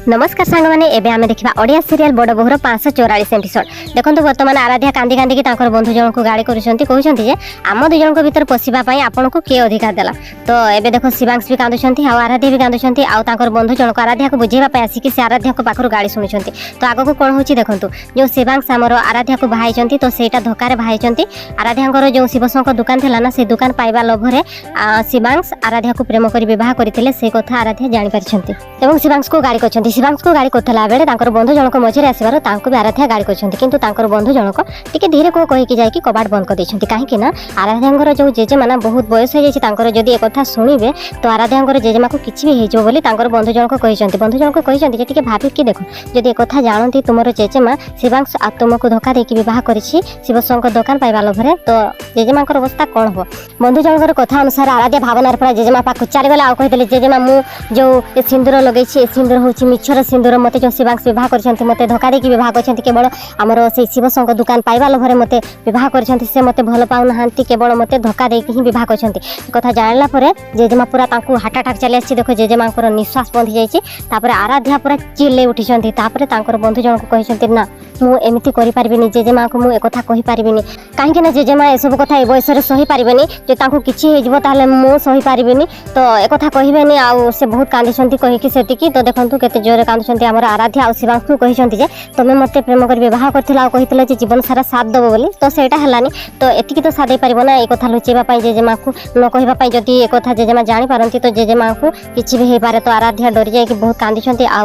नमस्कार सांग मैंने एबे आमे देखिबा ओडिया सीरियल बड़ बोहर 544 एपिसोड देखंतु वर्तमान आराध्या कांदी कांदी की तांकर बंधु जन को गाड़ी करूछंती कहउछंती जे आम दु जन को भीतर पसिबा पई आपन को के अधिकार देला। तो एबे देखो शिवांश भी कांदुछंती आ आराध्या भी कांदुछंती आ तांकर बंधु जन को आराध्या को बुझेबा पई आसी कि से आराध्या को पाखरु गाड़ी सुनिछंती। तो आगो को कोन होची देखंतु जो शिवांश हमर आराध्या को भाईचंती तो सेटा धोका रे भाईचंती। आराध्याଙ୍କର जो शिवशंकर दुकान थिला ना से दुकान पाइबा लोभरे शिवांश आराध्या को प्रेम करी विवाह करथिले से कथा आराध्या जानि परिछंती एवं शिवांश को गाड़ी करछंती। शिवांश को गाड़ी करथला बेले तांकर बंधु जनक मझरे आसीबार तांको भी आराध्या गाड़ी करछंती किंतु तांकर बंधु जनक टिके धीरे को कहि कि जाय कि कबाट बंद कर दैछंती काहे कि ना आराध्याଙ୍କର जो जेजेमा बहुत बयस हो जायछि तांकर जदी ए कथा सुनिबे तो आराध्याଙ୍କର जेजेमा को किछि भी हेजो बोली तांकर बंधु जनक कहिसंती। बंधु जनक कहिसंती जे टिके भाबि कि देखो जदी ए कथा जानती तुमरो जेजेमा शिवांश आत्मको धोखा देकी विवाह करिछि शिवशंकर दुकान पाइबा लोभरे तो जेजेमाଙ୍କର अवस्था कोन हो। बंधु जनकर कथा अनुसार आराध्या भावनार पर जेजेमा पाखु चली गला आ कहितले जेजेमा मु जो ए सिंदूर लगैछि ए सिंदूर होछि मिछर सिंदूर मते जो शिवांश विवाह करछंती मते धोखा देकी विवाह करछंती केवल हमरो से शिवशंकर दुकान पाइबा लोभरे मते विवाह करछंती से मते भल पाउ नहांती केवल मते धोखा देकी ही विवाह करछंती। कथा जानला परे जेजेमा पूरा तांकु हार्ट अटैक चली आछि देखो जेजेमाଙ୍କର निश्वास बंधी जायछि तापरे आराध्या पूरा चिल्ले उठिसंती तापरे तांकर बंधु जन को कहिसंती ना मु एमिति करि पारबिनी जेजेमा को मु ए कथा कहि पारबिनी काहे कि ना जेजेमा ए सब कथा ए बयस रे सही पारबेनी जे तांकु किछि हेजबो ताले मु सही पारबिनी तो ए कथा कहिबेनी आ से बहुत कांदिसंती कहि कि सेतिकी तो देखंतु केते जोरे कांदिसंती हमर आराध्या आ शिवांश को कहिसंती जे तमे मते प्रेम कर विवाह करथिला आ कहितले जे जीवन सारा साथ दबो बोली तो सेटा हलानी तो एतिकी तो साथ दे पारिबो ना ए कथा लुचेबा पई जेजेमा को न कहिबा पई जदी ए कथा जेजेमा जानि पारंती तो जेजेमा को किछि भी हे पारे तो आराध्या डरि जाय कि बहुत कांदिसंती आ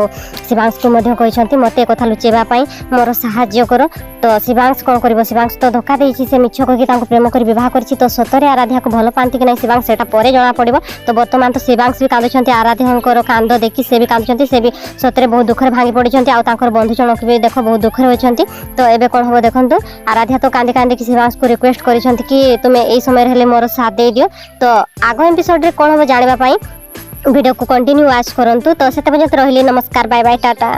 शिवांश को मध्ये कहिसंती मते ए कथा लुचेबा पई मोर सहाय्य करो। तो शिवांश कोन करबो शिवांश तो धोखा देछि से मिछ कहि तांको प्रेम कर विवाह करछि तो सतरे आराध्या को भल पांती कि नै शिवांश सेटा परे जणा पड़िबो। तो वर्तमान तो शिवांश भी कांदुछंती आराध्याଙ୍କର कांद देखि से भी कांदुछंती से भी सतरे बहुत दुख रे भांगी पडिछंती आ तांकर बंधु जनक भी देखो बहुत दुख रे होछंती। तो एबे कोन होबो देखंतु आराध्या तो कांदी कांदी कि शिवांश को रिक्वेस्ट करिछंती कि तुमे एई समय हेले मोर साथ दे दियो। तो आगो एपिसोड रे कोन होबो जानिबा पई वीडियो को कंटिन्यू वॉच करंतु। तो सेते पर्यंत रहिली नमस्कार बाय बाय टाटा।